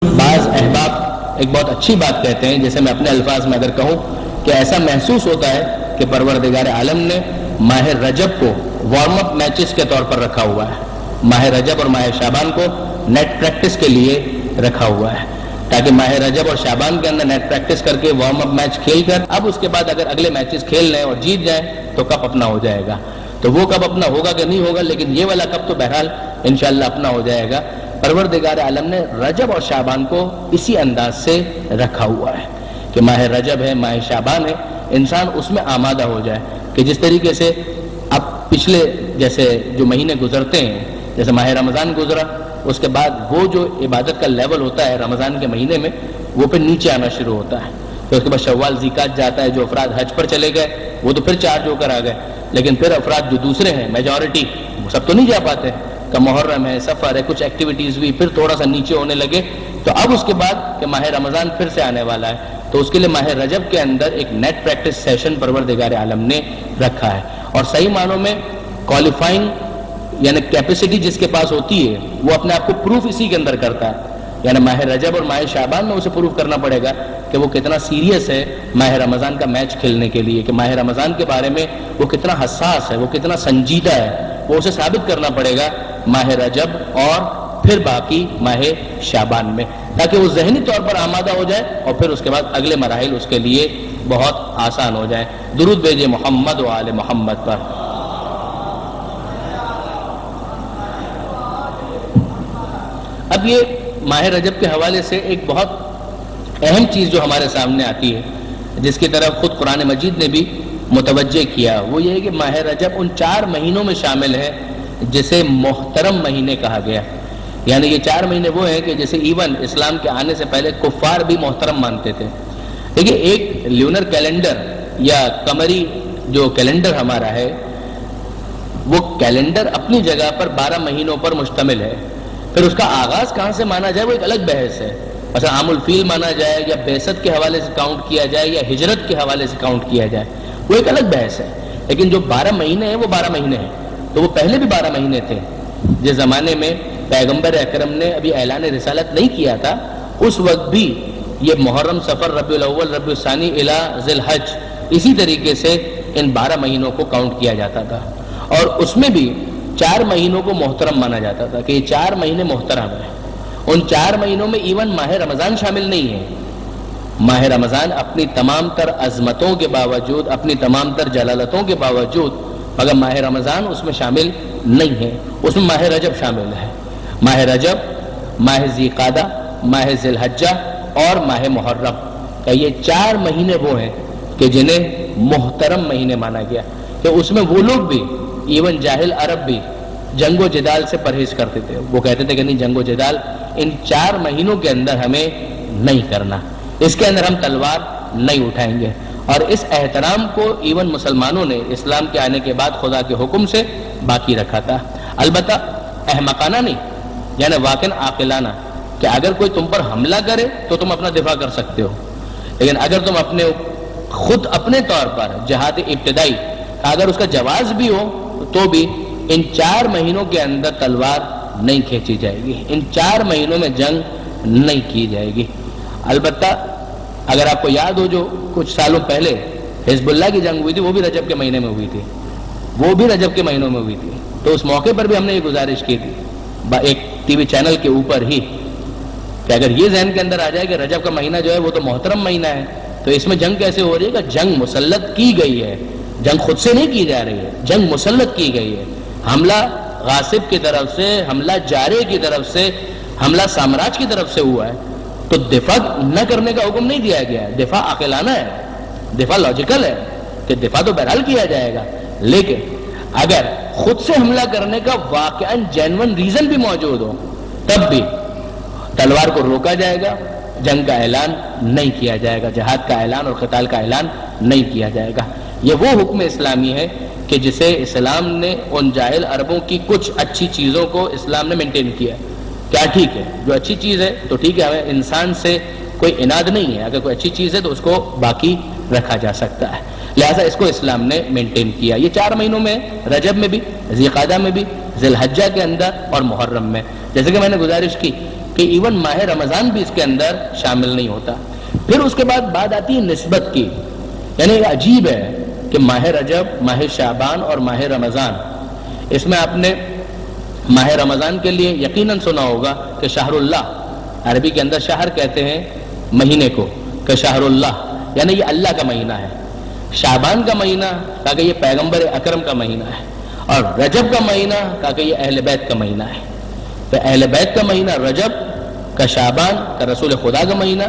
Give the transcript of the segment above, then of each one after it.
بعض احباب ایک بہت اچھی بات کہتے ہیں، جیسے میں اپنے الفاظ میں اگر کہوں کہ ایسا محسوس ہوتا ہے کہ پروردگار عالم نے ماہ رجب کو وارم اپ میچز کے طور پر رکھا ہوا ہے، ماہ رجب اور ماہ شعبان کو نیٹ پریکٹس کے لیے رکھا ہوا ہے، تاکہ ماہ رجب اور شعبان کے اندر نیٹ پریکٹس کر کے وارم اپ میچ کھیل کر اب اس کے بعد اگر اگلے میچز کھیل لیں اور جیت جائیں تو کپ اپنا ہو جائے گا۔ تو وہ کپ اپنا ہوگا کہ نہیں ہوگا، لیکن یہ والا کپ تو بہرحال انشاءاللہ اپنا ہو جائے گا۔ پروردگار عالم نے رجب اور شعبان کو اسی انداز سے رکھا ہوا ہے کہ ماہ رجب ہے، ماہ شعبان ہے، انسان اس میں آمادہ ہو جائے کہ جس طریقے سے اب پچھلے جیسے جو مہینے گزرتے ہیں، جیسے ماہ رمضان گزرا، اس کے بعد وہ جو عبادت کا لیول ہوتا ہے رمضان کے مہینے میں وہ پھر نیچے آنا شروع ہوتا ہے، پھر اس کے بعد شوال ذیقات جاتا ہے، جو افراد حج پر چلے گئے وہ تو پھر چارج ہو کر آ گئے، لیکن پھر افراد جو دوسرے ہیں میجورٹی وہ سب تو نہیں جا پاتے کہ محرم ہے، سفر ہے، کچھ ایکٹیویٹیز بھی پھر تھوڑا سا نیچے ہونے لگے۔ تو اب اس کے بعد کہ ماہ رمضان پھر سے آنے والا ہے، تو اس کے لیے ماہ رجب کے اندر ایک نیٹ پریکٹس سیشن پروردگار عالم نے رکھا ہے، اور صحیح معنوں میں کوالیفائنگ یعنی کیپیسٹی جس کے پاس ہوتی ہے وہ اپنے آپ کو پروف اسی کے اندر کرتا ہے، یعنی ماہ رجب اور ماہ شعبان میں اسے پروف کرنا پڑے گا کہ وہ کتنا سیریس ہے ماہ رمضان کا میچ کھیلنے کے لیے، کہ ماہ رمضان کے بارے میں وہ کتنا حساس ہے، وہ کتنا سنجیدہ ہے، وہ اسے ثابت کرنا پڑے گا ماہ رجب اور پھر باقی ماہ شعبان میں، تاکہ وہ ذہنی طور پر آمادہ ہو جائے اور پھر اس کے بعد اگلے مراحل اس کے لیے بہت آسان ہو جائیں۔ درود بھیجئے محمد و آل محمد پر۔ اب یہ ماہ رجب کے حوالے سے ایک بہت اہم چیز جو ہمارے سامنے آتی ہے، جس کی طرف خود قرآن مجید نے بھی متوجہ کیا، وہ یہ ہے کہ ماہ رجب ان 4 مہینوں میں شامل ہے جسے محترم مہینے کہا گیا، یعنی یہ 4 مہینے وہ ہیں کہ جسے ایون اسلام کے آنے سے پہلے کفار بھی محترم مانتے تھے۔ دیکھیے ایک لیونر کیلنڈر یا قمری جو کیلنڈر ہمارا ہے، وہ کیلنڈر اپنی جگہ پر 12 مہینوں پر مشتمل ہے، پھر اس کا آغاز کہاں سے مانا جائے وہ ایک الگ بحث ہے، مثلا عام الفیل مانا جائے یا بعثت کے حوالے سے کاؤنٹ کیا جائے یا ہجرت کے حوالے سے کاؤنٹ کیا جائے، وہ ایک الگ بحث ہے، لیکن جو 12 مہینے ہیں وہ 12 مہینے ہیں، تو وہ پہلے بھی 12 مہینے تھے۔ جس زمانے میں پیغمبر اکرم نے ابھی اعلان رسالت نہیں کیا تھا، اس وقت بھی یہ محرم، صفر، ربیع الاول، ربیع الثانی الی ذی الحج، اسی طریقے سے ان 12 مہینوں کو کاؤنٹ کیا جاتا تھا، اور اس میں بھی 4 مہینوں کو محترم مانا جاتا تھا کہ یہ 4 مہینے محترم ہیں۔ ان 4 مہینوں میں ایون ماہ رمضان شامل نہیں ہے۔ ماہ رمضان اپنی تمام تر عظمتوں کے باوجود، اپنی تمام تر جلالتوں کے باوجود، مگر ماہ رمضان اس میں شامل نہیں ہے، اس میں ماہ رجب شامل ہے۔ ماہ رجب، ماہ ذیقعدہ، ماہ ذی الحجہ اور ماہ محرم، کہ یہ 4 مہینے وہ ہیں کہ جنہیں محترم مہینے مانا گیا، کہ اس میں وہ لوگ بھی ایون جاہل عرب بھی جنگ و جدال سے پرہیز کرتے تھے، وہ کہتے تھے کہ نہیں، جنگ و جدال ان 4 مہینوں کے اندر ہمیں نہیں کرنا، اس کے اندر ہم تلوار نہیں اٹھائیں گے، اور اس احترام کو ایون مسلمانوں نے اسلام کے آنے کے بعد خدا کے حکم سے باقی رکھا تھا، البتہ احمقانہ نہیں، یعنی واقعاً عاقلانہ، کہ اگر کوئی تم پر حملہ کرے تو تم اپنا دفاع کر سکتے ہو، لیکن اگر تم خود اپنے طور پر جہاد ابتدائی اگر اس کا جواز بھی ہو تو بھی ان 4 مہینوں کے اندر تلوار نہیں کھینچی جائے گی، ان 4 مہینوں میں جنگ نہیں کی جائے گی۔ البتہ اگر آپ کو یاد ہو جو کچھ سالوں پہلے حزب اللہ کی جنگ ہوئی تھی، وہ بھی رجب کے مہینے میں ہوئی تھی، وہ بھی رجب کے مہینوں میں ہوئی تھی، تو اس موقع پر بھی ہم نے یہ گزارش کی تھی ایک ٹی وی چینل کے اوپر ہی کہ اگر یہ ذہن کے اندر آ جائے کہ رجب کا مہینہ جو ہے وہ تو محترم مہینہ ہے، تو اس میں جنگ کیسے ہو رہی ہے؟ کہ جنگ مسلط کی گئی ہے، جنگ خود سے نہیں کی جا رہی ہے، جنگ مسلط کی گئی ہے، حملہ غاصب کی طرف سے، حملہ جارے کی طرف سے، حملہ سامراج کی طرف سے ہوا ہے، تو دفاع نہ کرنے کا حکم نہیں دیا گیا ہے، دفاع عاقلانہ ہے، دفاع لاجیکل ہے کہ دفاع تو بہرحال کیا جائے گا، لیکن اگر خود سے حملہ کرنے کا واقعاً جینون ریزن بھی موجود ہو تب بھی تلوار کو روکا جائے گا، جنگ کا اعلان نہیں کیا جائے گا، جہاد کا اعلان اور قتال کا اعلان نہیں کیا جائے گا۔ یہ وہ حکم اسلامی ہے کہ جسے اسلام نے ان جاہل عربوں کی کچھ اچھی چیزوں کو اسلام نے مینٹین کیا ہے۔ کیا ٹھیک ہے؟ جو اچھی چیز ہے تو ٹھیک ہے، ہمیں انسان سے کوئی اناد نہیں ہے، اگر کوئی اچھی چیز ہے تو اس کو باقی رکھا جا سکتا ہے، لہٰذا اس کو اسلام نے مینٹین کیا۔ یہ 4 مہینوں میں، رجب میں بھی، ذی القعدہ میں بھی، ذی الحجہ کے اندر اور محرم میں، جیسے کہ میں نے گزارش کی کہ کہ ایون ماہ رمضان بھی اس کے اندر شامل نہیں ہوتا۔ پھر اس کے بعد بات آتی ہے نسبت کی، یعنی یہ عجیب ہے کہ ماہ رجب، ماہ شعبان اور ماہ رمضان، اس میں آپ نے ماہ رمضان کے لیے یقیناً سنا ہوگا کہ شہر اللہ، عربی کے اندر شہر کہتے ہیں مہینے کو، کہ شہر اللہ یعنی یہ اللہ کا مہینہ ہے۔ شعبان کا مہینہ کہا کہ یہ پیغمبر اکرم کا مہینہ ہے، اور رجب کا مہینہ کہا کہ یہ اہل بیت کا مہینہ ہے۔ تو اہل بیت کا مہینہ رجب کا، شعبان کا رسول خدا کا مہینہ،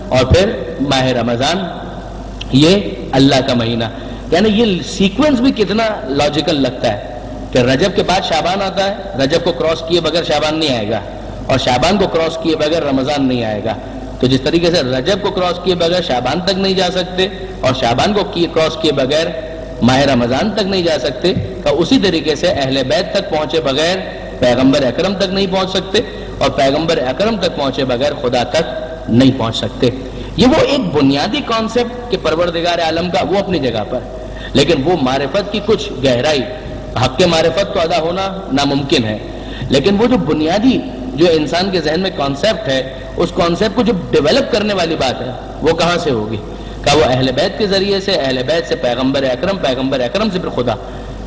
اور پھر ماہ رمضان یہ اللہ کا مہینہ۔ یعنی یہ سیکوینس بھی کتنا لاجیکل لگتا ہے کہ رجب کے بعد شعبان آتا ہے، رجب کو کراس کیے بغیر شعبان نہیں آئے گا، اور شعبان کو کراس کیے بغیر رمضان نہیں آئے گا۔ تو جس طریقے سے رجب کو کراس کیے بغیر شعبان تک نہیں جا سکتے، اور شعبان کو کراس کیے بغیر ماہ رمضان تک نہیں جا سکتے، تو اسی طریقے سے اہل بیت تک پہنچے بغیر پیغمبر اکرم تک نہیں پہنچ سکتے، اور پیغمبر اکرم تک پہنچے بغیر خدا تک نہیں پہنچ سکتے۔ یہ وہ ایک بنیادی کانسیپٹ کہ پروردگار عالم کا وہ اپنی جگہ پر، لیکن وہ معرفت کی کچھ گہرائی، حق کے معرفت تو ادا ہونا ناممکن ہے، لیکن وہ جو بنیادی جو انسان کے ذہن میں کانسیپٹ ہے، اس کانسیپٹ کو جو ڈیولپ کرنے والی بات ہے وہ کہاں سے ہوگی؟ کہ وہ اہل بیت کے ذریعے سے، اہل بیت سے پیغمبر اکرم، پیغمبر اکرم سے پھر خدا،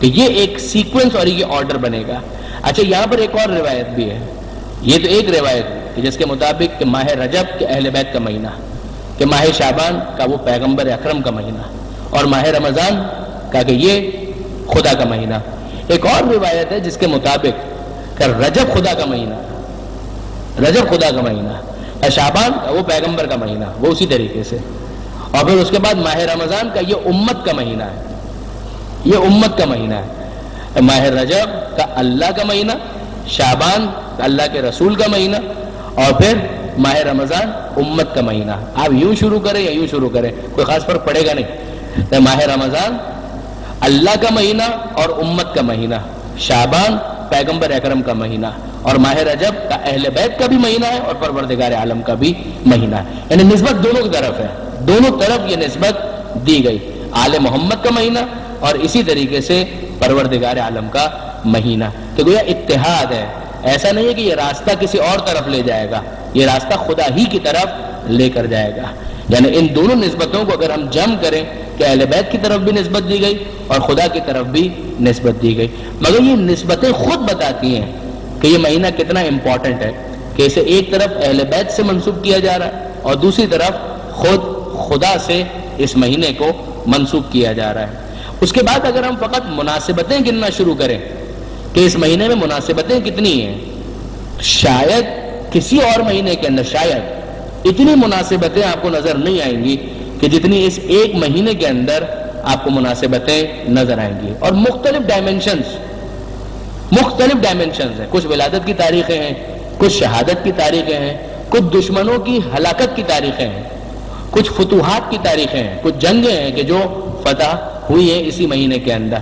کہ یہ ایک سیکوینس اور یہ آرڈر بنے گا۔ اچھا، یہاں پر ایک اور روایت بھی ہے، یہ تو ایک روایت ہے جس کے مطابق کہ ماہ رجب کے اہل بیت کا مہینہ، کہ ماہ شعبان کا وہ پیغمبر اکرم کا مہینہ، اور ماہ رمضان کا کہ یہ خدا کا مہینہ۔ ایک اور روایت ہے جس کے مطابق کہ رجب خدا کا مہینہ، رجب خدا کا مہینہ، اور شعبان کا وہ پیغمبر کا مہینہ، وہ اسی طریقے سے، اور پھر اس کے بعد ماہ رمضان کا یہ امت کا مہینہ ہے، یہ امت کا مہینہ ہے۔ ماہ رجب کا اللہ کا مہینہ، شعبان کا اللہ کے رسول کا مہینہ، اور پھر ماہ رمضان امت کا مہینہ۔ آپ یوں شروع کریں یا یوں شروع کریں، کوئی خاص فرق پڑے گا نہیں۔ ماہ رمضان اللہ کا مہینہ اور امت کا مہینہ، شعبان پیغمبر اکرم کا مہینہ، اور ماہ رجب کا اہل بیت کا بھی مہینہ ہے اور پروردگار عالم کا بھی مہینہ ہے۔ یعنی نسبت دونوں کی طرف ہے، دونوں طرف یہ نسبت دی گئی، آل محمد کا مہینہ اور اسی طریقے سے پروردگار عالم کا مہینہ، کہ گویا اتحاد ہے۔ ایسا نہیں ہے کہ یہ راستہ کسی اور طرف لے جائے گا، یہ راستہ خدا ہی کی طرف لے کر جائے گا۔ یعنی ان دونوں نسبتوں کو اگر ہم جمع کریں کہ اہل بیت کی طرف بھی نسبت دی گئی اور خدا کی طرف بھی نسبت دی گئی، مگر یہ نسبتیں خود بتاتی ہیں کہ یہ مہینہ کتنا امپورٹنٹ ہے، کہ اسے ایک طرف اہل بیت سے منسوب کیا جا رہا ہے اور دوسری طرف خود خدا سے اس مہینے کو منسوب کیا جا رہا ہے۔ اس کے بعد اگر ہم فقط مناسبتیں گننا شروع کریں کہ اس مہینے میں مناسبتیں کتنی ہیں، شاید کسی اور مہینے کے اندر شاید اتنی مناسبتیں آپ کو نظر نہیں آئیں گی کہ جتنی اس ایک مہینے کے اندر آپ کو مناسبتیں نظر آئیں گی، اور مختلف ڈائمنشنز ہیں۔ کچھ ولادت کی تاریخیں ہیں، کچھ شہادت کی تاریخیں ہیں، کچھ دشمنوں کی ہلاکت کی تاریخیں ہیں، کچھ فتوحات کی تاریخیں ہیں، کچھ جنگیں ہیں کہ جو فتح ہوئی ہیں اسی مہینے کے اندر۔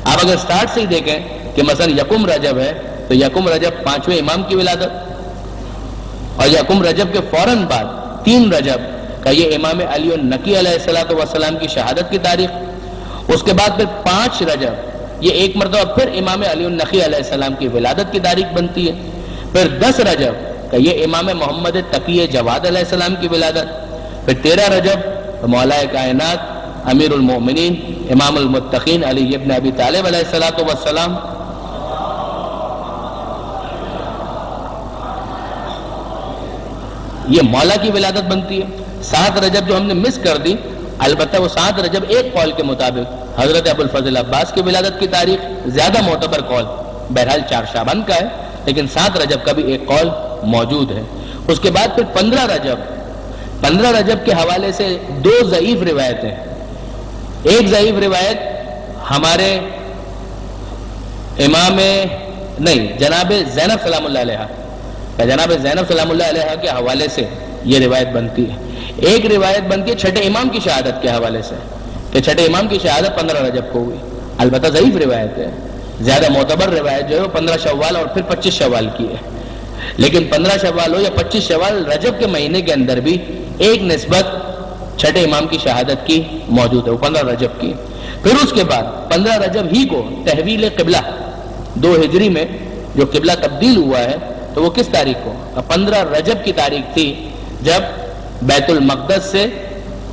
آپ اگر سٹارٹ سے ہی دیکھیں کہ مثلا یکم رجب ہے تو یکم رجب 5ویں امام کی ولادت، اور یکم رجب کے فوراً بعد 3 رجب کا یہ امام علی النقی علیہ السلام کی شہادت کی تاریخ، اس کے بعد پھر 5 رجب یہ ایک مرتبہ پھر امام علی النقی علیہ السلام کی ولادت کی تاریخ بنتی ہے، پھر 10 رجب کا یہ امام محمد تقی جواد علیہ السلام کی ولادت، پھر 13 رجب مولا کائنات امیر المومنین امام المتقین علی ابن ابی طالب علیہ السلام یہ مولا کی ولادت بنتی ہے۔ 7 رجب جو ہم نے مس کر دی، البتہ وہ 7 رجب ایک قول کے مطابق حضرت ابو الفضل عباس کی ولادت کی تاریخ زیادہ معتبر قول، بہرحال 4 شعبان کا ہے، لیکن 7 رجب کا بھی ایک قول موجود ہے۔ اس کے بعد پھر 15 رجب کے حوالے سے 2 ضعیف روایتیں، ایک ضعیف روایت ہمارے امام جناب زینب سلام اللہ علیہ، جناب زینب سلام اللہ علیہ کے حوالے سے یہ روایت بنتی ہے۔ ایک روایت بنتی ہے چھٹے امام کی شہادت کے حوالے سے کہ چھٹے امام کی شہادت 15 رجب کو ہوئی، البتہ ضعیف روایت ہے، زیادہ معتبر روایت جو ہے وہ 15 شوال اور پھر 25 شوال کی ہے۔ لیکن 15 شوال ہو یا 25 شوال، رجب کے مہینے کے اندر بھی ایک نسبت چھٹے امام کی شہادت کی موجود ہے، وہ 15 رجب کی۔ پھر اس کے بعد 15 رجب ہی کو تحویل قبلہ 2 ہجری میں جو قبلہ تبدیل ہوا ہے تو وہ کس تاریخ کو؟ 15 رجب کی تاریخ تھی جب بیت المقدس سے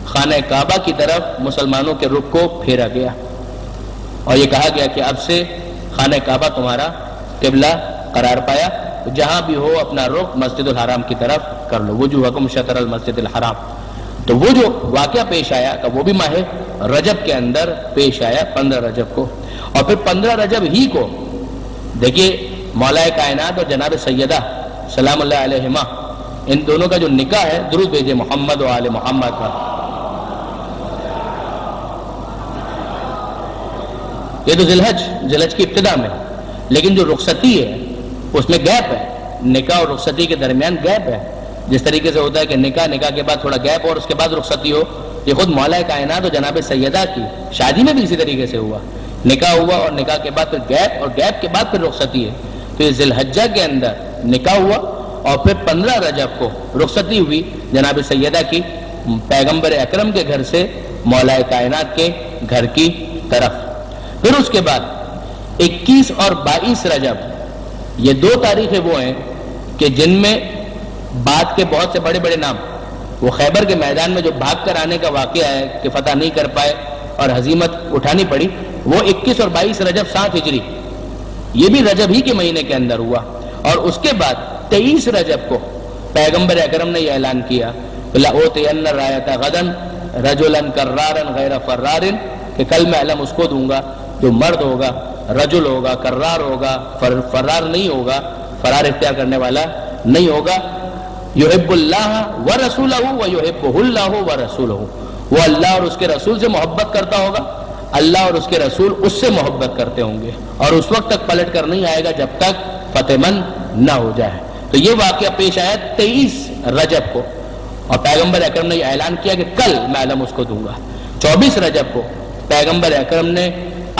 خانہ کعبہ کی طرف مسلمانوں کے رخ کو پھیرا گیا اور یہ کہا گیا کہ اب سے خانہ کعبہ تمہارا قبلہ قرار پایا، جہاں بھی ہو اپنا رخ مسجد الحرام کی طرف کر لو، وجوہکم شطر المسجد الحرام۔ تو وہ جو واقعہ پیش آیا کہ وہ بھی ماہ رجب کے اندر پیش آیا 15 رجب کو، اور پھر 15 رجب ہی کو دیکھیے مولا کائنات اور جناب سیدہ سلام اللہ علیہما ان دونوں کا جو نکاح ہے، درود بھیجے محمد و آل محمد کا، یہ تو ذی الحج کی ابتدا میں، لیکن جو رخصتی ہے اس میں گیپ ہے، نکاح اور رخصتی کے درمیان گیپ ہے۔ جس طریقے سے ہوتا ہے کہ نکاح کے بعد تھوڑا گیپ اور اس کے بعد رخصتی ہو، یہ خود مولا کائنات اور جناب سیدہ کی شادی میں بھی اسی طریقے سے ہوا، نکاح ہوا اور نکاح کے بعد پھر گیپ اور گیپ کے بعد پھر رخصتی ہے۔ تو یہ ذی الحجہ کے اندر نکاح ہوا اور پھر 15 رجب کو رخصتی ہوئی جناب سیدہ کی پیغمبر اکرم کے گھر سے مولا کائنات کے گھر کی طرف۔ پھر اس کے بعد 21 اور 22 رجب یہ 2 تاریخیں وہ ہیں کہ جن میں بعد کے بہت سے بڑے بڑے نام، وہ خیبر کے میدان میں جو بھاگ کر آنے کا واقعہ ہے کہ فتح نہیں کر پائے اور ہزیمت اٹھانی پڑی، وہ 21 اور 22 رجب 7 ہجری، یہ بھی رجب ہی کے مہینے کے اندر ہوا۔ اور اس کے بعد 23 رجب کو پیغمبر اکرم نے یہ اعلان کیا لَأُوتِيَنَّ الرَّایَةَ غَدًا رَجُلًا کَرَّارًا غَیْرَ فَرَّارٍ، کہ کل میں علم اس کو دوں گا جو مرد ہوگا، رجل ہوگا، کرار ہوگا، فرار نہیں ہوگا، فرار اختیار کرنے والا نہیں ہوگا، یحب اللہ ورسولہ ویحبہ اللہ ورسولہ، وہ اللہ اور اس کے رسول سے محبت کرتا ہوگا، اللہ اور اس کے رسول اس سے محبت کرتے ہوں گے، اور اس وقت تک پلٹ کر نہیں آئے گا جب تک فتح مند نہ ہو جائے۔ تو یہ واقعہ پیش آیا 23 رجب کو، اور پیغمبر اکرم نے یہ اعلان کیا کہ کل میں علم اس کو دوں گا۔ 24 رجب کو پیغمبر اکرم نے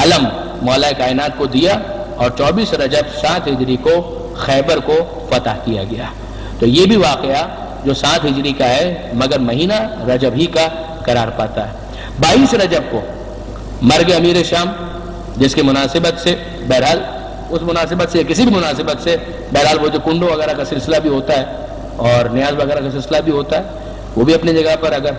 علم مولا کائنات کو دیا، اور 24 رجب 7 ہجری کو خیبر کو فتح کیا گیا۔ تو یہ بھی واقعہ جو 7 ہجری کا ہے مگر مہینہ رجب ہی کا قرار پاتا ہے۔ 22 رجب کو مرگ امیر شام، جس کی مناسبت سے بہرحال اس مناسبت سے کسی بھی مناسبت سے بہرحال وہ جو کنڈوں وغیرہ کا سلسلہ بھی ہوتا ہے اور نیاز وغیرہ کا سلسلہ بھی ہوتا ہے، وہ بھی اپنی جگہ پر اگر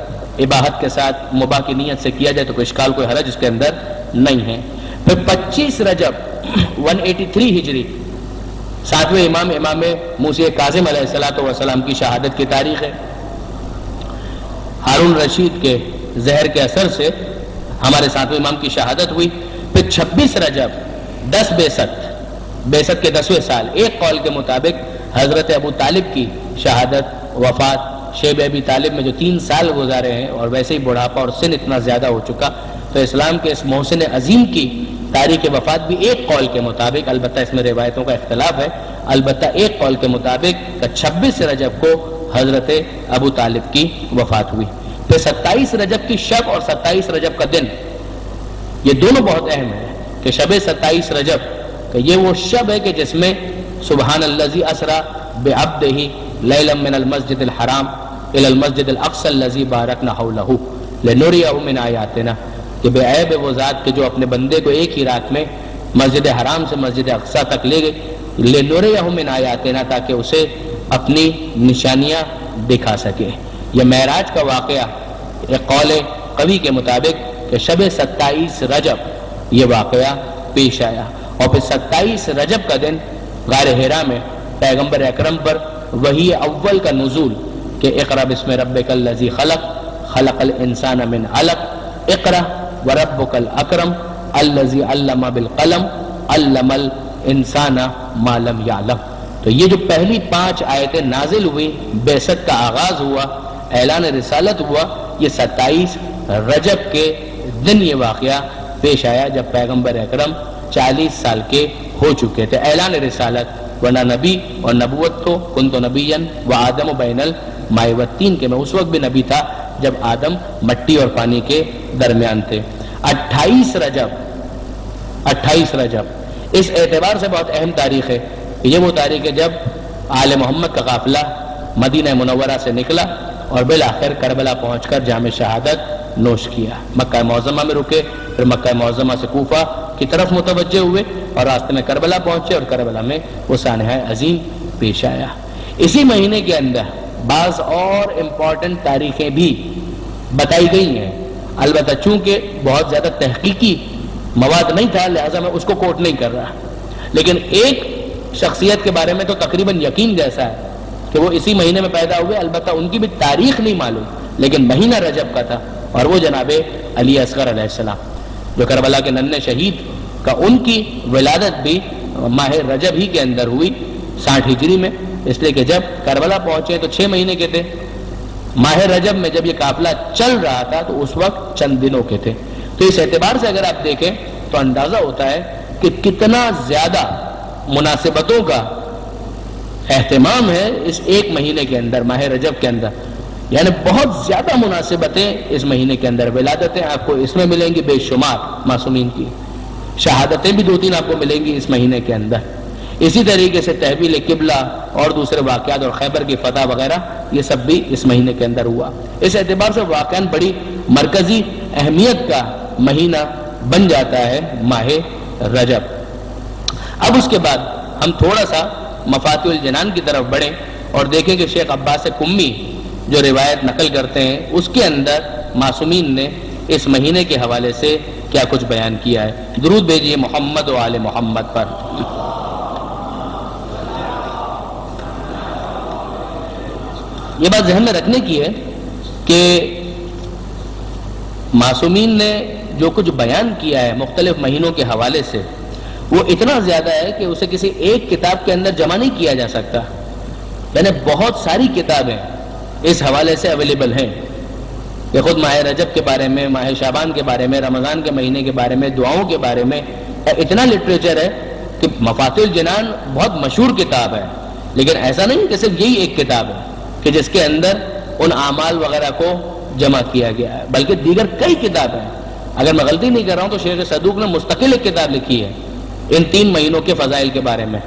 اباحت کے ساتھ مباح کی نیت سے کیا جائے تو کوئی اشکال کوئی حرج اس کے اندر نہیں ہے۔ پھر 25 رجب 183 ہجری 7ویں امام موسی کاظم علیہ السلام کی شہادت کی تاریخ ہے۔ ہارون رشید کے زہر کے اثر سے ہمارے 7ویں امام کی شہادت ہوئی۔ پھر 26 رجب 10 بعثت کے 10ویں سال، ایک قول کے مطابق حضرت ابو طالب کی شہادت وفات، شیب ابی طالب میں جو 3 سال گزارے ہیں اور ویسے ہی بڑھاپا اور سن اتنا زیادہ ہو چکا، تو اسلام کے اس محسن عظیم کی تاریخ وفات بھی ایک قول کے مطابق، البتہ اس میں روایتوں کا اختلاف ہے، البتہ ایک قول کے مطابق 26 رجب کو حضرت ابو طالب کی وفات ہوئی۔ پھر 27 رجب کی شب اور 27 رجب کا دن، یہ دونوں بہت اہم ہیں کہ شب 27 رجب کہ یہ وہ شب ہے کہ جس میں سبحان الذی اسری بعبدہ لیلا من المسجد الحرام الی المسجد الاقصی الذی بارکنا حولہ لنریہ من آیاتنا، کہ بے عیب وہ ذات کہ جو اپنے بندے کو ایک ہی رات میں مسجد حرام سے مسجد اقصی تک لے گئے، لنریہ من آیاتنا، تاکہ اسے اپنی نشانیاں دکھا سکے۔ یہ معراج کا واقعہ ایک قول قوی کے مطابق کہ شب 27 رجب یہ واقعہ پیش آیا، اور پھر 27 رجب کا دن غار حرا میں پیغمبر اکرم پر وحی اول کا نزول کہ اقرأ بسم ربک الذی خلق خلق الانسان من علق اقرأ وربک الاکرم الذی علم بالقلم علم الانسان ما لم یعلم۔ تو یہ جو پہلی 5 آیتیں نازل ہوئی، بعثت کا آغاز ہوا، اعلان رسالت ہوا، یہ 27 رجب کے دن یہ واقعہ پیش آیا جب پیغمبر اکرم 40 سال کے ہو چکے تھے۔ اعلان رسالت، ورنہ نبی اور نبوت تو کنت نبیا و آدم بین الماء والطین، کہ میں اس وقت بھی نبی تھا جب آدم مٹی اور پانی کے درمیان تھے۔ 28 رجب اس اعتبار سے بہت اہم تاریخ ہے، یہ وہ تاریخ ہے جب آل محمد کا قافلہ مدینہ منورہ سے نکلا اور بالآخر کربلا پہنچ کر جام شہادت نوش کیا۔ مکہ معظمہ میں رکے، پھر مکہ معظمہ سے کوفہ کی طرف متوجہ ہوئے اور راستے میں کربلا پہنچے، اور کربلا میں وہ سانحہ عظیم پیش آیا۔ اسی مہینے کے اندر بعض اور امپورٹنٹ تاریخیں بھی بتائی گئی ہیں، البتہ چونکہ بہت زیادہ تحقیقی مواد نہیں تھا لہذا میں اس کو کوٹ نہیں کر رہا، لیکن ایک شخصیت کے بارے میں تو تقریباً یقین جیسا ہے کہ وہ اسی مہینے میں پیدا ہوئے، البتہ ان کی بھی تاریخ نہیں معلوم لیکن مہینہ رجب کا تھا، اور وہ جناب علی اصغر علیہ السلام جو کربلا کے ننھے شہید کا، ان کی ولادت بھی ماہ رجب ہی کے اندر ہوئی 60 ہجری میں، اس لیے کہ جب کربلا پہنچے تو 6 مہینے کے تھے، ماہ رجب میں جب یہ قافلہ چل رہا تھا تو اس وقت چند دنوں کے تھے۔ تو اس اعتبار سے اگر آپ دیکھیں تو اندازہ ہوتا ہے کہ کتنا زیادہ مناسبتوں کا اہتمام ہے اس ایک مہینے کے اندر، ماہ رجب کے اندر، یعنی بہت زیادہ مناسبتیں اس مہینے کے اندر، ولادتیں آپ کو اس میں ملیں گی بے شمار معصومین کی، شہادتیں بھی 2-3 آپ کو ملیں گی اس مہینے کے اندر، اسی طریقے سے تحویل قبلہ اور دوسرے واقعات اور خیبر کی فتح وغیرہ یہ سب بھی اس مہینے کے اندر ہوا۔ اس اعتبار سے واقعاً بڑی مرکزی اہمیت کا مہینہ بن جاتا ہے ماہ رجب۔ اب اس کے بعد ہم تھوڑا سا مفاتیح الجنان کی طرف بڑھیں اور دیکھیں کہ شیخ عباس قمی جو روایت نقل کرتے ہیں اس کے اندر معصومین نے اس مہینے کے حوالے سے کیا کچھ بیان کیا ہے۔ درود بھیجیے محمد و آل محمد پر۔ یہ بات ذہن میں رکھنے کی ہے کہ معصومین نے جو کچھ بیان کیا ہے مختلف مہینوں کے حوالے سے وہ اتنا زیادہ ہے کہ اسے کسی ایک کتاب کے اندر جمع نہیں کیا جا سکتا، یعنی بہت ساری کتابیں اس حوالے سے اویلیبل ہیں کہ خود ماہ رجب کے بارے میں، ماہ شعبان کے بارے میں، رمضان کے مہینے کے بارے میں، دعاؤں کے بارے میں اتنا لٹریچر ہے کہ مفاتیح الجنان بہت مشہور کتاب ہے، لیکن ایسا نہیں کہ صرف یہی ایک کتاب ہے کہ جس کے اندر ان اعمال وغیرہ کو جمع کیا گیا ہے، بلکہ دیگر کئی کتابیں ہیں۔ اگر میں غلطی نہیں کر رہا ہوں تو شیخ صدوق نے مستقل ایک کتاب لکھی ہے ان 3 مہینوں کے فضائل کے بارے میں،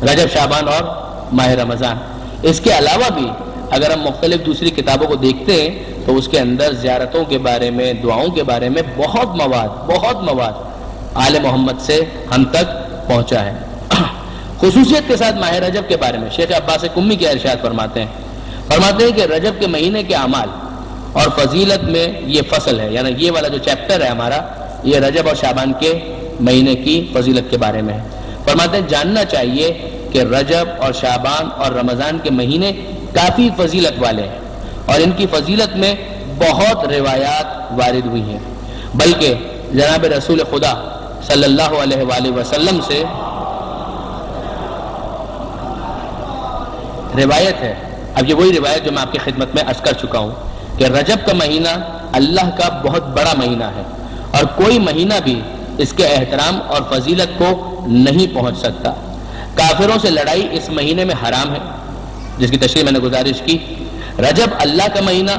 رجب، شعبان اور ماہ رمضان۔ اس کے علاوہ بھی اگر ہم مختلف دوسری کتابوں کو دیکھتے ہیں تو اس کے اندر زیارتوں کے بارے میں، دعاؤں کے بارے میں بہت مواد آل محمد سے ہم تک پہنچا ہے۔ خصوصیت کے ساتھ ماہ رجب کے بارے میں شیخ عباس قمی کے ارشاد فرماتے ہیں کہ رجب کے مہینے کے اعمال اور فضیلت میں یہ فصل ہے، یعنی یہ والا جو چیپٹر ہے ہمارا، یہ رجب اور شعبان کے مہینے کی فضیلت کے بارے میں ہے۔ فرماتے ہیں جاننا چاہیے کہ رجب اور شعبان اور رمضان کے مہینے کافی فضیلت والے ہیں اور ان کی فضیلت میں بہت روایات وارد ہوئی ہیں، بلکہ جناب رسول خدا صلی اللہ علیہ وآلہ وسلم سے روایت ہے، اب یہ وہی روایت جو میں آپ کی خدمت میں عرض کر چکا ہوں کہ رجب کا مہینہ اللہ کا بہت بڑا مہینہ ہے اور کوئی مہینہ بھی اس کے احترام اور فضیلت کو نہیں پہنچ سکتا۔ کافروں سے لڑائی اس مہینے میں حرام ہے، جس کی تشریح میں نے گزارش کی۔ رجب اللہ کا مہینہ،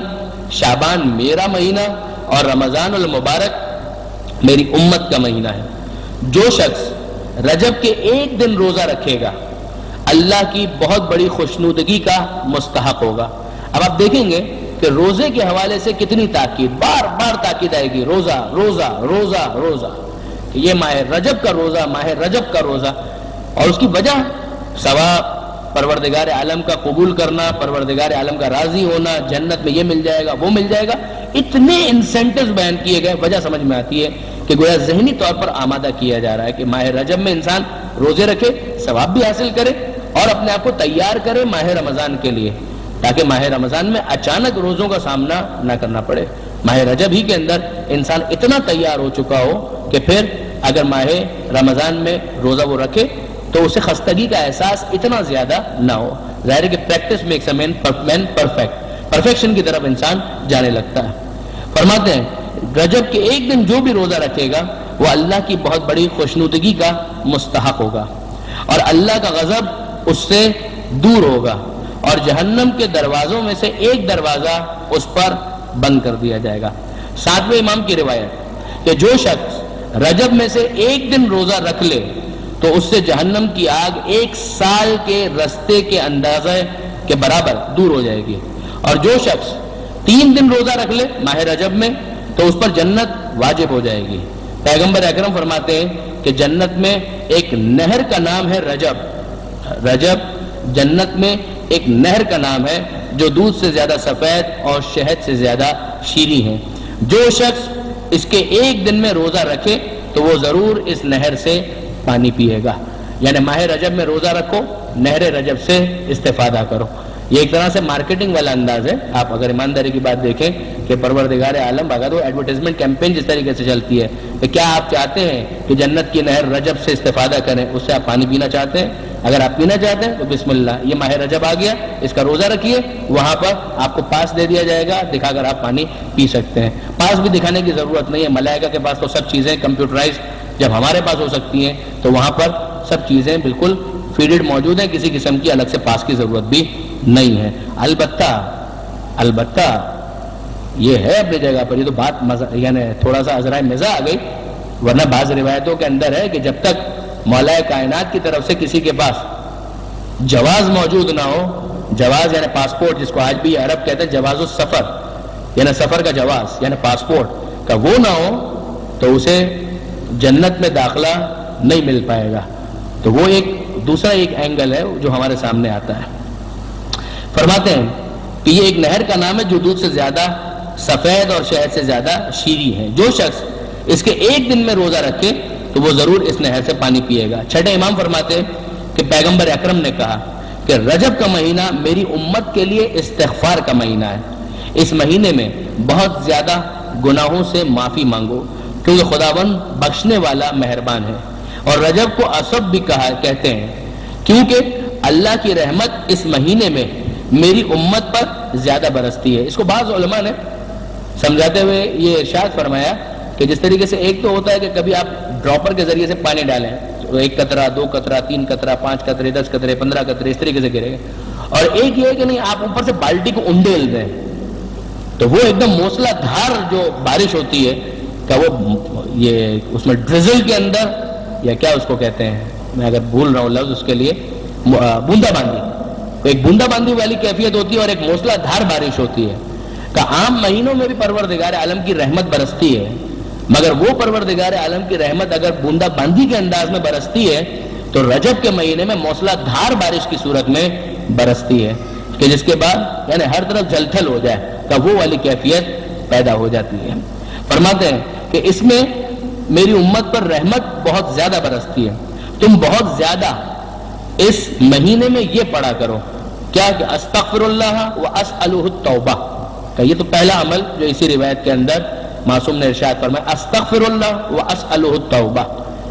شعبان میرا مہینہ اور رمضان المبارک میری امت کا مہینہ ہے۔ جو شخص رجب کے ایک دن روزہ رکھے گا اللہ کی بہت بڑی خوشنودگی کا مستحق ہوگا۔ اب آپ دیکھیں گے کہ روزے کے حوالے سے کتنی تاکید، بار بار تاکید آئے گی، روزہ روزہ روزہ روزہ، کہ یہ ماہ رجب کا روزہ، ماہ رجب کا روزہ، اور اس کی وجہ ثواب، پروردگار عالم کا قبول کرنا، پروردگار عالم کا راضی ہونا، جنت میں یہ مل جائے گا وہ مل جائے گا، اتنے انسینٹیوز بیان کیے گئے، وجہ سمجھ میں آتی ہے کہ گویا ذہنی طور پر آمادہ کیا جا رہا ہے کہ ماہ رجب میں انسان روزے رکھے، ثواب بھی حاصل کرے اور اپنے آپ کو تیار کرے ماہ رمضان کے لیے، تاکہ ماہ رمضان میں اچانک روزوں کا سامنا نہ کرنا پڑے۔ ماہ رجب ہی کے اندر انسان اتنا تیار ہو چکا ہو کہ پھر اگر ماہ رمضان میں روزہ وہ رکھے تو اسے خستگی کا احساس اتنا زیادہ نہ ہو۔ ظاہر ہے کہ practice makes a man perfect, perfection کی طرف انسان جانے لگتا ہے۔ فرماتے ہیں رجب کے ایک دن جو بھی روزہ رکھے گا وہ اللہ کی بہت بڑی خوشنودگی کا مستحق ہوگا اور اللہ کا غضب اس سے دور ہوگا اور جہنم کے دروازوں میں سے ایک دروازہ اس پر بند کر دیا جائے گا۔ 7ویں امام کی روایت کہ جو شخص رجب میں سے ایک دن روزہ رکھ لے تو اس سے جہنم کی آگ 1 سال کے رستے کے اندازے کے برابر دور ہو جائے گی، اور جو شخص 3 دن روزہ رکھ لے ماہ رجب میں تو اس پر جنت واجب ہو جائے گی۔ پیغمبر اکرم فرماتے ہیں کہ جنت میں ایک نہر کا نام ہے رجب جنت میں ایک نہر کا نام ہے جو دودھ سے زیادہ سفید اور شہد سے زیادہ شیریں ہے. جو شخص اس کے ایک دن میں روزہ رکھے تو وہ ضرور اس نہر سے پانی پیے گا. یعنی ماہ رجب میں روزہ رکھو, نہر رجب سے استفادہ کرو. یہ ایک طرح سے مارکیٹنگ والا انداز ہے. آپ اگر ایمانداری کی بات دیکھیں کہ پروردگار عالم اگر وہ ایڈورٹائزمنٹ کیمپین جس طریقے سے چلتی ہے کہ کیا آپ چاہتے ہیں کہ جنت کی نہر رجب سے استفادہ کریں, اس سے آپ پانی پینا چاہتے ہیں؟ اگر آپ پینا چاہتے ہیں تو بسم اللہ, یہ ماہ رجب آ گیا, اس کا روزہ رکھیے, وہاں پر آپ کو پاس دے دیا جائے گا, دکھا کر آپ پانی پی سکتے ہیں. پاس بھی دکھانے کی ضرورت نہیں ہے, ملائکہ کے پاس تو سب چیزیں کمپیوٹرائز جب ہمارے پاس ہو سکتی ہیں تو وہاں پر سب چیزیں بالکل فیڈڈ موجود ہیں, کسی قسم کی الگ سے پاس کی ضرورت بھی نہیں ہے. البتہ یہ ہے اپنی جگہ پر, یہ تو بات یعنی تھوڑا سا عذرائے مزاح آ گئی, ورنہ بعض روایتوں کے اندر ہے کہ جب تک مولا کائنات کی طرف سے کسی کے پاس جواز موجود نہ ہو, جواز یعنی پاسپورٹ جس کو آج بھی عرب کہتے ہیں جواز السفر, یعنی سفر کا جواز یعنی پاسپورٹ کا, وہ نہ ہو تو اسے جنت میں داخلہ نہیں مل پائے گا. تو وہ ایک دوسرا ایک اینگل ہے جو ہمارے سامنے آتا ہے. فرماتے ہیں کہ یہ ایک نہر کا نام ہے جو دودھ سے زیادہ سفید اور شہد سے زیادہ شیریں ہے. جو شخص اس کے ایک دن میں روزہ رکھے تو وہ ضرور اس نہر سے پانی پیے گا. چھٹے امام فرماتے ہیں کہ پیغمبر اکرم نے کہا کہ رجب کا مہینہ میری امت کے لیے استغفار کا مہینہ ہے. اس مہینے میں بہت زیادہ گناہوں سے معافی مانگو کیونکہ خداوند بخشنے والا مہربان ہے. اور رجب کو اسب بھی کہتے ہیں کیونکہ اللہ کی رحمت اس مہینے میں میری امت پر زیادہ برستی ہے. اس کو بعض علماء نے سمجھاتے ہوئے یہ ارشاد فرمایا کہ جس طریقے سے ایک تو ہوتا ہے کہ کبھی آپ ڈراپر کے ذریعے سے پانی ڈالیں تو 1 قطرہ 2 قطرہ 3 قطرہ 5 قطرے 10 قطرے 15 قطرے اس طریقے سے گرے گا, اور ایک یہ ہے کہ نہیں آپ اوپر سے بالٹی کو انڈیل دیں تو وہ ایک دم موسلا دھار جو بارش ہوتی ہے کہ وہ یہ اس میں ڈرزل کے اندر یا کیا اس کو کہتے ہیں, میں اگر بھول رہا ہوں لفظ اس کے لیے, بوندا باندی, ایک بوندا باندی والی کیفیت ہوتی ہے اور ایک موسلا دھار بارش ہوتی ہے. کہ عام مہینوں میں بھی پروردگار عالم کی رحمت برستی ہے, مگر وہ پروردگار عالم کی رحمت اگر بوندا باندی کے انداز میں برستی ہے تو رجب کے مہینے میں موسلا دھار بارش کی صورت میں برستی ہے کہ جس کے بعد یعنی ہر طرف جل تھل ہو جائے تو وہ والی کیفیت پیدا ہو جاتی ہے. فرماتے ہیں کہ اس میں میری امت پر رحمت بہت زیادہ برستی ہے. تم بہت زیادہ اس مہینے میں یہ پڑھا کرو کیا کہ استغفر اللہ واسألہ التوبہ, کہ یہ تو پہلا عمل جو اسی روایت کے اندر معصوم نے ارشاد فرمایا, استغفر اللہ واسألہ التوبہ,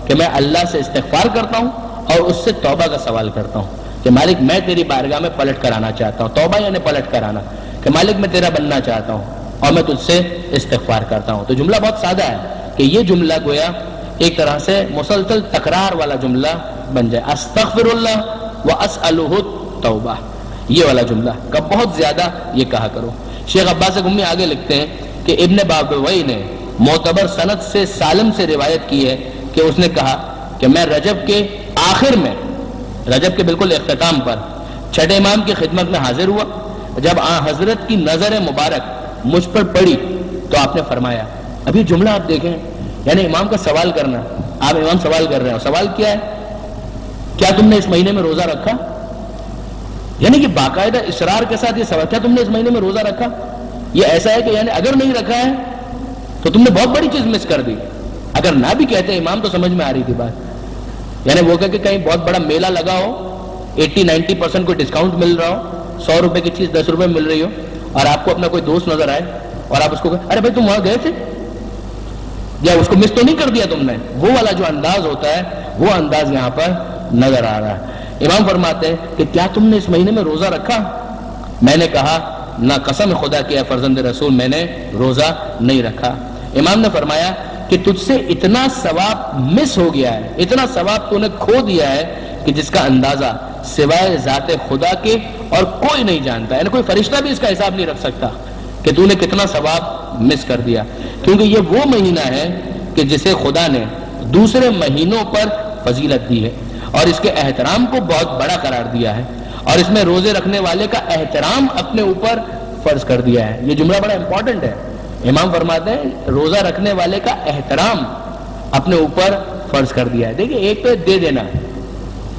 کہ میں اللہ سے استغفار کرتا ہوں اور اس سے توبہ کا سوال کرتا ہوں کہ مالک میں تیری بارگاہ میں پلٹ کر آنا چاہتا ہوں. توبہ یعنی پلٹ کر آنا, کہ مالک میں تیرا بننا چاہتا ہوں اور میں تجھ سے استغفار کرتا ہوں. تو جملہ بہت سادہ ہے کہ یہ جملہ گویا ایک طرح سے مسلسل تکرار والا جملہ بن جائے, استغفر اللہ واسألہ التوبہ, یہ والا جملہ کا بہت زیادہ یہ کہا کرو. شیخ عباس گمی آگے لکھتے ہیں کہ ابن بابوی نے معتبر سند سے سالم سے روایت کی ہے کہ اس نے کہا کہ میں رجب کے آخر میں, رجب کے بالکل اختتام پر چھٹے امام کی خدمت میں حاضر ہوا. جب حضرت کی نظر مبارک مجھ پر پڑی تو آپ نے فرمایا, ابھی جملہ آپ دیکھیں یعنی امام کا سوال کرنا, آپ امام سوال کر رہے ہیں, سوال کیا ہے, کیا تم نے اس مہینے میں روزہ رکھا, یعنی کہ باقاعدہ اصرار کے ساتھ یہ سوال, کیا تم نے اس مہینے میں روزہ رکھا. یہ ایسا ہے کہ یعنی اگر نہیں رکھا ہے تو تم نے بہت بڑی چیز مس کر دی. اگر نہ بھی کہتے امام تو سمجھ میں آ رہی تھی بات, یعنی وہ کہ کہیں بہت بڑا میلہ لگا ہو, 80-90% کوئی ڈسکاؤنٹ مل رہا ہو, 100 روپے کی چیز 10 روپے میں مل رہی ہو, اور آپ کو اپنا کوئی دوست نظر آئے اور آپ اس کو ارے بھائی تم وہاں گئے تھے, یا اس کو مس تو نہیں کر دیا تم نے. وہ والا جو انداز ہوتا ہے وہ انداز یہاں پر نظر آ رہا ہے. امام فرماتے ہیں کہ کیا تم نے اس مہینے میں روزہ رکھا. میں نے کہا نہ, قسم خدا کی ہے فرزند رسول میں نے روزہ نہیں رکھا. امام نے فرمایا کہ تجھ سے اتنا ثواب مس ہو گیا ہے, اتنا ثواب تو نے کھو دیا ہے کہ جس کا اندازہ سوائے ذات خدا کے اور کوئی نہیں جانتا, یعنی کوئی فرشتہ بھی اس کا حساب نہیں رکھ سکتا کہ تو نے کتنا ثواب مس کر دیا. کیونکہ یہ وہ مہینہ ہے کہ جسے خدا نے دوسرے مہینوں پر فضیلت دی ہے اور اس کے احترام کو بہت بڑا قرار دیا ہے, اور اس میں روزے رکھنے والے کا احترام اپنے اوپر فرض کر دیا ہے. یہ جملہ بڑا امپورٹنٹ ہے. امام فرماتے ہیں روزہ رکھنے والے کا احترام اپنے اوپر فرض کر دیا ہے. دیکھیں ایک تو دے دینا,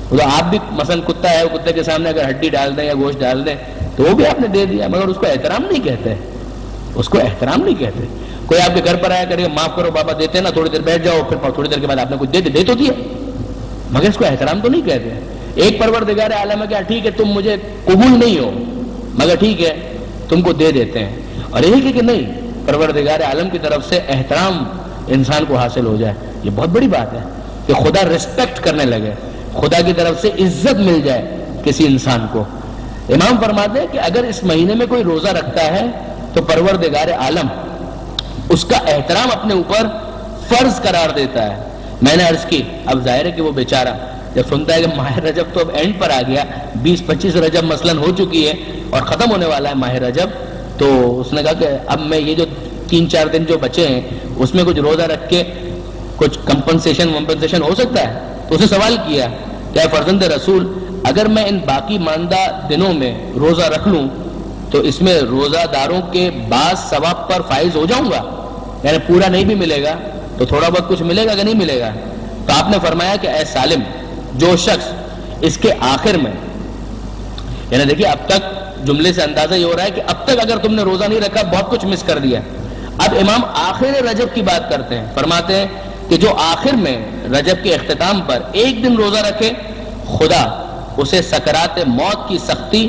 تو آپ بھی مثلا کتا ہے، کتے کے سامنے اگر ہڈی ڈال دیں یا گوشت ڈال دیں تو وہ بھی آپ نے دے دیا، مگر اس کو احترام نہیں کہتے، اس کو احترام نہیں کہتے۔ کوئی آپ کے گھر پر آیا کرے معاف کرو بابا دیتے نا، تھوڑی دیر بیٹھ جاؤ، پھر تھوڑی دیر کے بعد آپ نے کچھ دے تو دیا، مگر اس کو احترام تو نہیں کہتے۔ ایک پروردگار عالم ہے کہ ٹھیک ہے تم مجھے قبول نہیں ہو مگر ٹھیک ہے تم کو دے دیتے ہیں، اور ایک ہے کہ نہیں پروردگار عالم کی طرف سے احترام انسان کو حاصل ہو جائے، یہ بہت بڑی بات ہے کہ خدا ریسپیکٹ کرنے لگے، خدا کی طرف سے عزت مل جائے کسی انسان کو۔ امام فرماتے ہیں کہ اگر اس مہینے میں کوئی روزہ رکھتا ہے تو پروردگار عالم اس کا احترام اپنے اوپر فرض قرار دیتا ہے۔ میں نے عرض کی اب ظاہر ہے کہ وہ بیچارہ جب سنتا ہے کہ ماہ رجب تو اب اینڈ پر آ گیا، 20-25 رجب مثلاً ہو چکی ہے اور ختم ہونے والا ہے ماہ رجب، تو اس نے کہا کہ اب میں یہ جو 3-4 دن جو بچے ہیں اس میں کچھ روزہ رکھ کے کچھ کمپنسیشن ہو سکتا ہے؟ تو اسے سوال کیا کہ اے فرزند رسول اگر میں ان باقی ماندہ دنوں میں روزہ رکھ لوں تو اس میں روزہ داروں کے بعض ثواب پر فائز ہو جاؤں گا، یعنی پورا نہیں بھی ملے گا تو تھوڑا بہت کچھ ملے گا کہ نہیں ملے گا؟ تو آپ نے فرمایا کہ اے سالم جو شخص اس کے آخر میں، یعنی دیکھیے اب تک جملے سے اندازہ یہ ہو رہا ہے کہ اب تک اگر تم نے روزہ نہیں رکھا بہت کچھ مس کر دیا۔ اب امام آخر رجب کی بات کرتے ہیں، فرماتے ہیں کہ جو آخر میں رجب کے اختتام پر ایک دن روزہ رکھے خدا اسے سکرات موت کی سختی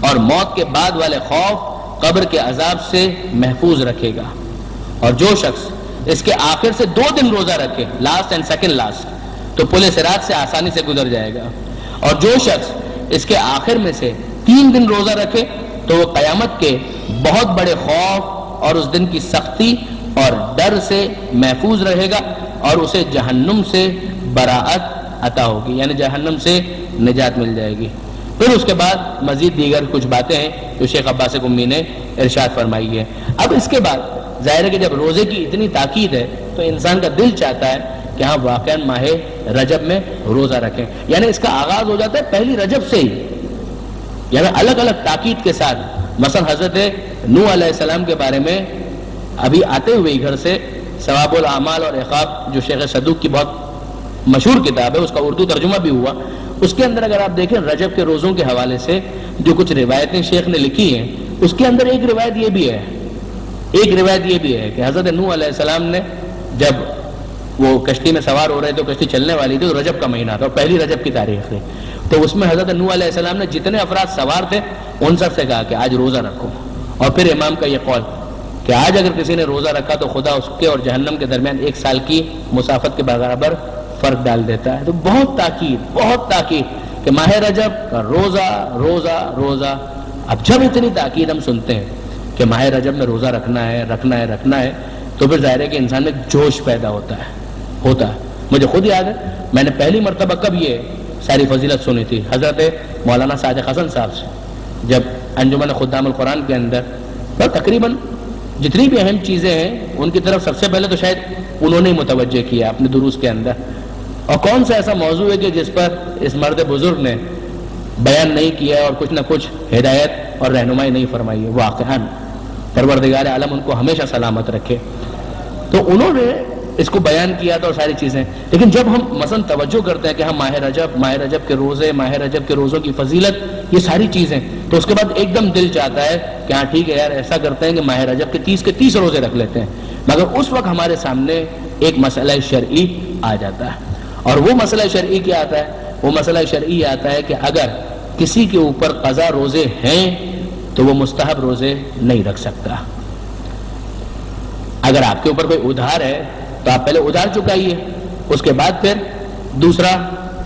اور موت کے بعد والے خوف قبر کے عذاب سے محفوظ رکھے گا، اور جو شخص اس کے آخر سے 2 دن روزہ رکھے لاسٹ اینڈ سیکنڈ لاسٹ تو پل صراط سے آسانی سے گزر جائے گا، اور جو شخص اس کے آخر میں سے 3 دن روزہ رکھے تو وہ قیامت کے بہت بڑے خوف اور اس دن کی سختی اور ڈر سے محفوظ رہے گا، اور اسے جہنم سے براعت عطا ہوگی، یعنی جہنم سے نجات مل جائے گی۔ پھر اس کے بعد مزید دیگر کچھ باتیں ہیں جو شیخ عباس قمی نے ارشاد فرمائی ہے۔ اب اس کے بعد ظاہر ہے کہ جب روزے کی اتنی تاکید ہے تو انسان کا دل چاہتا ہے کہ ہاں واقعاً ماہ رجب میں روزہ رکھیں، یعنی اس کا آغاز ہو جاتا ہے پہلی رجب سے ہی، یعنی الگ الگ تاکید کے ساتھ۔ مثلا حضرت نوح علیہ السلام کے بارے میں ابھی آتے ہوئے گھر سے ثواب الاعمال اور عقاب جو شیخ صدوق کی بہت مشہور کتاب ہے، اس کا اردو ترجمہ بھی ہوا، اس کے اندر اگر آپ دیکھیں رجب کے روزوں کے حوالے سے جو کچھ روایتیں شیخ نے لکھی ہیں، اس کے اندر ایک روایت یہ بھی ہے کہ حضرت نوح علیہ السلام نے جب وہ کشتی میں سوار ہو رہے تھے، کشتی چلنے والی تھی، تو رجب کا مہینہ تھا، پہلی رجب کی تاریخ تھی، تو اس میں حضرت نوح علیہ السلام نے جتنے افراد سوار تھے ان سب سے کہا کہ آج روزہ رکھو، اور پھر امام کا یہ قول کہ آج اگر کسی نے روزہ رکھا تو خدا اس کے اور جہنم کے درمیان 1 سال کی مسافت کے برابر فرق ڈال دیتا ہے۔ تو بہت تاکید کہ ماہ رجب کا روزہ۔ اب جب اتنی تاکید ہم سنتے ہیں کہ ماہ رجب میں روزہ رکھنا ہے تو پھر ظاہر ہے کہ انسان میں جوش پیدا ہوتا ہے۔ مجھے خود یاد ہے میں نے پہلی مرتبہ کب یہ ساری فضیلت سنی تھی، حضرت مولانا صادق حسن صاحب سے، جب انجمن خدام القرآن کے اندر تقریباً جتنی بھی اہم چیزیں ہیں ان کی طرف سب سے پہلے تو شاید انہوں نے متوجہ کیا اپنے دروس کے اندر، اور کون سا ایسا موضوع ہے کہ جس پر اس مرد بزرگ نے بیان نہیں کیا اور کچھ نہ کچھ ہدایت اور رہنمائی نہیں فرمائی ہے۔ واقعاً پروردگار عالم ان کو ہمیشہ سلامت رکھے، تو انہوں نے اس کو بیان کیا تھا اور ساری چیزیں۔ لیکن جب ہم مثلا توجہ کرتے ہیں کہ ہم ماہ رجب کے روزے، ماہ رجب کے روزوں کی فضیلت، یہ ساری چیزیں، تو اس کے بعد ایک دم دل چاہتا ہے کہ ہاں ٹھیک ہے یار ایسا کرتے ہیں کہ ماہ رجب کے 30 روزے رکھ لیتے ہیں، مگر اس وقت ہمارے سامنے ایک مسئلہ شرعی آ جاتا ہے، اور وہ مسئلہ شرعی کیا آتا ہے؟ وہ مسئلہ شرعی آتا ہے کہ اگر کسی کے اوپر قضا روزے ہیں تو وہ مستحب روزے نہیں رکھ سکتا۔ اگر آپ کے اوپر کوئی ادھار ہے تو آپ پہلے ادھار چکائیے، اس کے بعد پھر دوسرا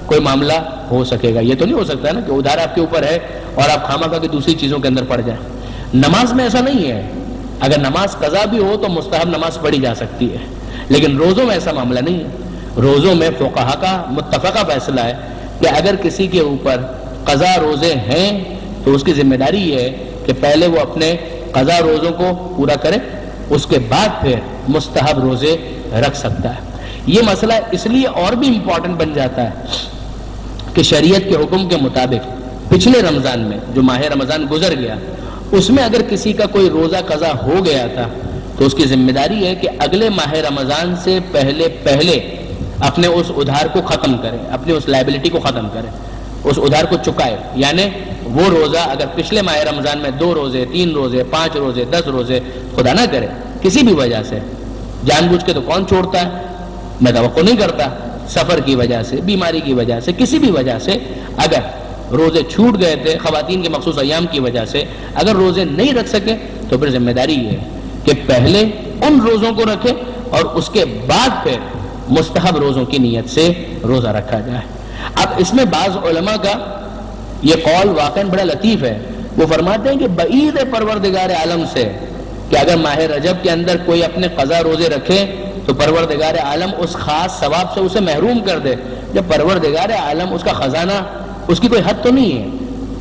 کوئی معاملہ ہو سکے گا۔ یہ تو نہیں ہو سکتا نا کہ ادھار آپ کے اوپر ہے اور آپ خواہ مخواہ کی دوسری چیزوں کے اندر پڑ جائیں۔ نماز میں ایسا نہیں ہے، اگر نماز قضا بھی ہو تو مستحب نماز پڑھی جا سکتی ہے، لیکن روزوں میں ایسا معاملہ نہیں ہے۔ روزوں میں فقہا کا متفقہ فیصلہ ہے کہ اگر کسی کے اوپر قضا روزے ہیں تو اس کی ذمہ داری یہ ہے کہ پہلے وہ اپنے قضا روزوں کو پورا کرے، اس کے بعد پھر مستحب روزے رکھ سکتا ہے۔ یہ مسئلہ اس لیے اور بھی امپورٹنٹ بن جاتا ہے کہ شریعت کے حکم کے مطابق پچھلے رمضان میں جو ماہ رمضان گزر گیا اس میں اگر کسی کا کوئی روزہ قضا ہو گیا تھا تو اس کی ذمہ داری ہے کہ اگلے ماہ رمضان سے پہلے اپنے اس ادھار کو ختم کرے، اپنی اس لائبلٹی کو ختم کرے۔ اس ادھار کو چکائے. یعنی وہ روزہ اگر پچھلے ماہ رمضان میں 2 روزے 3 روزے 5 روزے 10 روزے خدا نہ کرے کسی بھی وجہ سے، جان بوجھ کے تو کون چھوڑتا ہے، میں توقع نہیں کرتا، سفر کی وجہ سے، بیماری کی وجہ سے، کسی بھی وجہ سے اگر روزے چھوٹ گئے تھے، خواتین کے مخصوص ایام کی وجہ سے اگر روزے نہیں رکھ سکے تو پھر ذمہ داری یہ ہے کہ پہلے ان روزوں کو رکھے اور اس کے بعد پھر مستحب روزوں کی نیت سے روزہ رکھا جائے. اب اس میں بعض علماء کا یہ قول واقعاً بڑا لطیف ہے. وہ فرماتے ہیں کہ بعید پروردگار عالم سے کہ اگر ماہ رجب کے اندر کوئی اپنے قضا روزے رکھے تو پروردگار عالم اس خاص ثواب سے اسے محروم کر دے. جب پروردگار عالم اس کا خزانہ، اس کی کوئی حد تو نہیں ہے،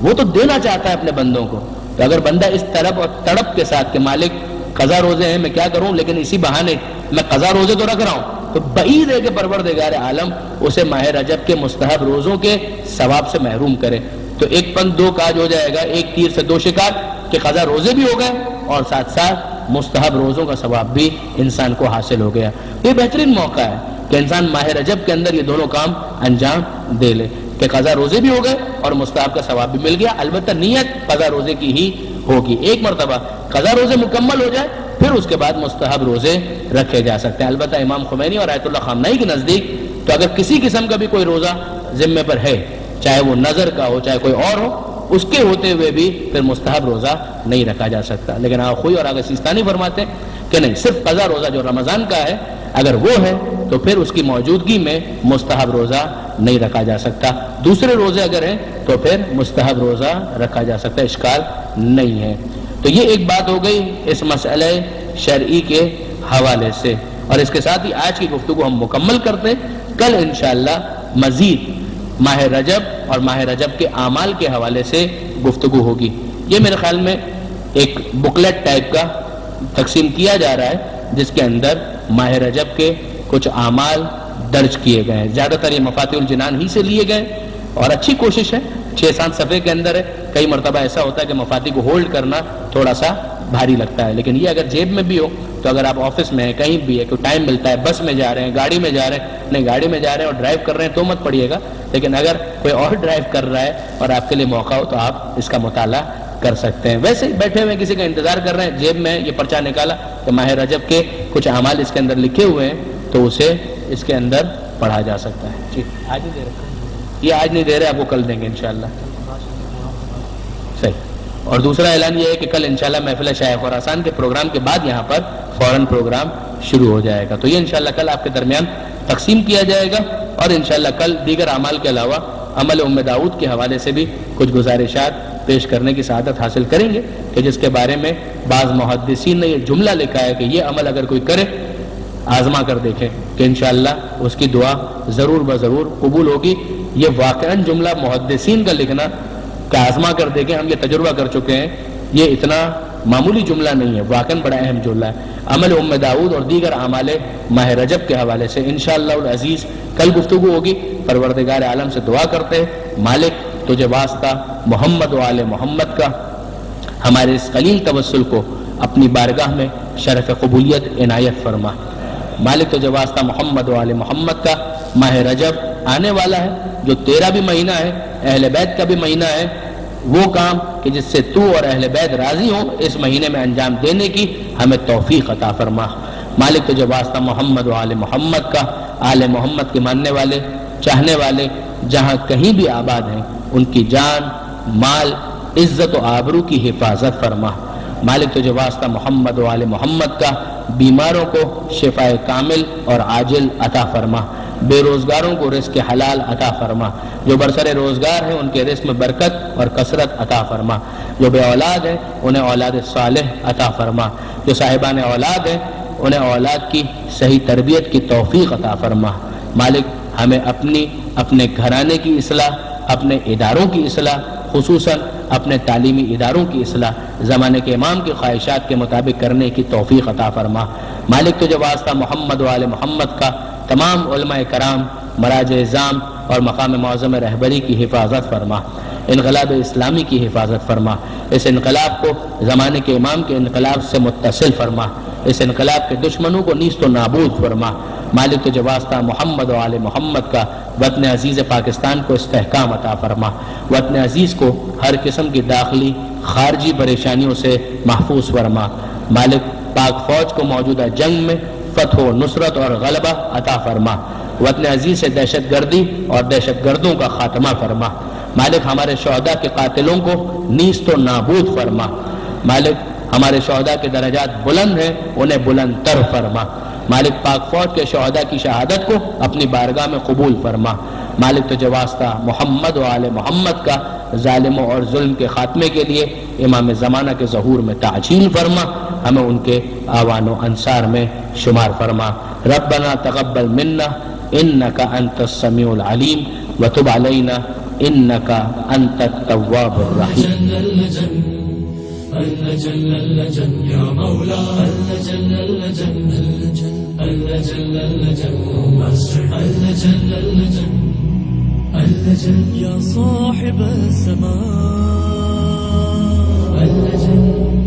وہ تو دینا چاہتا ہے اپنے بندوں کو. تو اگر بندہ اس طرف اور تڑپ کے ساتھ کہ مالک قضا روزے ہیں میں کیا کروں لیکن اسی بہانے میں قضا روزے تو رکھ رہا ہوں، تو بعید ہے کہ پروردگار عالم اسے ماہ رجب کے مستحب روزوں کے ثواب سے محروم کرے. تو ایک پن دو کاج ہو جائے گا، ایک تیر سے دو شکار، کہ قضا روزے بھی ہو گئے اور ساتھ ساتھ مستحب روزوں کا ثواب بھی انسان کو حاصل ہو گیا. یہ بہترین موقع ہے کہ انسان ماہ رجب کے اندر یہ دونوں کام انجام دے لے کہ قضا روزے بھی ہو گئے اور مستحب کا ثواب بھی مل گیا. البتہ نیت قضا روزے کی ہی ہوگی. ایک مرتبہ قضا روزے مکمل ہو جائے پھر اس کے بعد مستحب روزے رکھے جا سکتے ہیں. البتہ امام خمینی اور آیت اللہ خامنہئی کے نزدیک تو اگر کسی قسم کا بھی کوئی روزہ ذمے پر ہے، چاہے وہ نظر کا ہو چاہے کوئی اور ہو، اس کے ہوتے ہوئے بھی پھر مستحب روزہ نہیں رکھا جا سکتا. لیکن آغا خوئی اور آغا سیستانی فرماتے ہیں کہ نہیں، صرف قضا روزہ جو رمضان کا ہے اگر وہ ہے تو پھر اس کی موجودگی میں مستحب روزہ نہیں رکھا جا سکتا. دوسرے روزے اگر ہیں تو پھر مستحب روزہ رکھا جا سکتا ہے، اشکال نہیں ہے. تو یہ ایک بات ہو گئی اس مسئلہ شرعی کے حوالے سے، اور اس کے ساتھ ہی آج کی گفتگو ہم مکمل کرتے. کل انشاءاللہ مزید ماہ رجب اور ماہ رجب کے اعمال کے حوالے سے گفتگو ہوگی. یہ میرے خیال میں ایک بکلیٹ ٹائپ کا تقسیم کیا جا رہا ہے جس کے اندر ماہ رجب کے کچھ اعمال درج کیے گئے ہیں. زیادہ تر یہ مفاتیح الجنان ہی سے لیے گئے اور اچھی کوشش ہے، 6-7 صفحے کے اندر ہے. کئی مرتبہ ایسا ہوتا ہے کہ مفاتیح کو ہولڈ کرنا تھوڑا سا بھاری لگتا ہے، لیکن یہ اگر جیب میں بھی ہو تو اگر آپ آفس میں ہیں کہیں بھی ہے کوئی ٹائم ملتا ہے، بس میں جا رہے ہیں گاڑی میں جا رہے ہیں، نہیں گاڑی میں جا رہے ہیں اور ڈرائیو کر رہے ہیں تو مت پڑھیے گا، لیکن اگر کوئی اور ڈرائیو کر رہا ہے اور آپ کے لیے موقع ہو تو آپ اس کا مطالعہ کر سکتے ہیں. ویسے ہی بیٹھے ہوئے کسی کا انتظار کر رہے ہیں، جیب میں یہ پرچہ نکالا کہ ماہ رجب کے کچھ اعمال اس کے اندر لکھے ہوئے ہیں تو اسے اس کے اندر پڑھا جا سکتا ہے. جی آج نہیں دے رہے، یہ آج نہیں دے رہے، آپ کو کل دیں گے انشاءاللہ. صحیح. اور دوسرا اعلان یہ ہے کہ کل انشاءاللہ محفل شاہ خراسان کے پروگرام کے بعد یہاں پر فوراً پروگرام شروع ہو جائے گا. تو یہ انشاءاللہ کل آپ کے درمیان تقسیم کیا جائے گا، اور انشاءاللہ کل دیگر اعمال کے علاوہ عمل ام داؤد کے حوالے سے بھی کچھ گزارشات پیش کرنے کی سعادت حاصل کریں گے کہ جس کے بارے میں بعض محدثین نے یہ جملہ لکھا ہے کہ یہ عمل اگر کوئی کرے آزما کر دیکھے کہ انشاءاللہ اس کی دعا ضرور بضرور قبول ہوگی. یہ واقعاً جملہ محدثین کا لکھنا کہ آزما کر دیکھیں، ہم یہ تجربہ کر چکے ہیں، یہ اتنا معمولی جملہ نہیں ہے، واقعاً بڑا اہم جملہ ہے. عمل ام داؤد اور دیگر اعمال ماہ رجب کے حوالے سے انشاءاللہ العزیز کل گفتگو ہوگی. پروردگار عالم سے دعا کرتے ہیں مالک تجھے واسطہ محمد و آل محمد کا ہمارے اس قلیل توسل کو اپنی بارگاہ میں شرف قبولیت عنایت فرما. مالک تجھے واسطہ محمد و آل محمد کا ماہ رجب آنے والا ہے جو تیرا بھی مہینہ ہے، اہل بیت کا بھی مہینہ ہے، وہ کام کہ جس سے تو اور اہل بیت راضی ہوں اس مہینے میں انجام دینے کی ہمیں توفیق عطا فرما. مالک تجھے واسطہ محمد و آل محمد کا، آل محمد کے ماننے والے چاہنے والے جہاں کہیں بھی آباد ہیں ان کی جان مال عزت و آبرو کی حفاظت فرما. مالک تجھے واسطہ محمد و آل محمد کا بیماروں کو شفائے کامل اور عاجل عطا فرما. بے روزگاروں کو رزق حلال عطا فرما. جو برسر روزگار ہیں ان کے رزق میں برکت اور کثرت عطا فرما. جو بے اولاد ہیں انہیں اولاد صالح عطا فرما. جو صاحبان اولاد ہیں انہیں اولاد کی صحیح تربیت کی توفیق عطا فرما. مالک ہمیں اپنے گھرانے کی اصلاح، اپنے اداروں کی اصلاح، خصوصاً اپنے تعلیمی اداروں کی اصلاح زمانے کے امام کی خواہشات کے مطابق کرنے کی توفیق عطا فرما. مالک تجھے واسطہ محمد و آل محمد کا تمام علماء کرام، مراجع اعظام اور مقام معظم رہبری کی حفاظت فرما. انقلاب اسلامی کی حفاظت فرما. اس انقلاب کو زمانے کے امام کے انقلاب سے متصل فرما. اس انقلاب کے دشمنوں کو نیست و نابود فرما۔ مالک تجھے واسطہ محمد و آل محمد کا وطن عزیز پاکستان کو استحکام عطا فرما۔ وطن عزیز کو ہر قسم کی داخلی خارجی پریشانیوں سے محفوظ فرما۔ مالک پاک فوج کو موجودہ جنگ میں فتح و نصرت اور غلبہ عطا فرما۔ وطن عزیز سے دہشت گردی اور دہشت گردوں کا خاتمہ فرما۔ مالک ہمارے شہداء کے قاتلوں کو نیست و نابود فرما۔ مالک ہمارے شہداء کے درجات بلند ہیں، انہیں بلند تر فرما۔ مالک پاک فوج کے شہداء کی شہادت کو اپنی بارگاہ میں قبول فرما۔ مالک تجھے واسطہ محمد و آل محمد کا ظالموں اور ظلم کے خاتمے کے لیے امام زمانہ کے ظہور میں تعجیل فرما، ہمیں ان کے آوان و انصار میں شمار فرما۔ ربنا تقبل منا انک انت السمیع العلیم وتب علینا انک انت التواب الرحیم۔ اللجن اللجن يا مولا اللجن اللجن اللجن اللجن اللجن اللجن اللجن يا صاحب السماء اللجن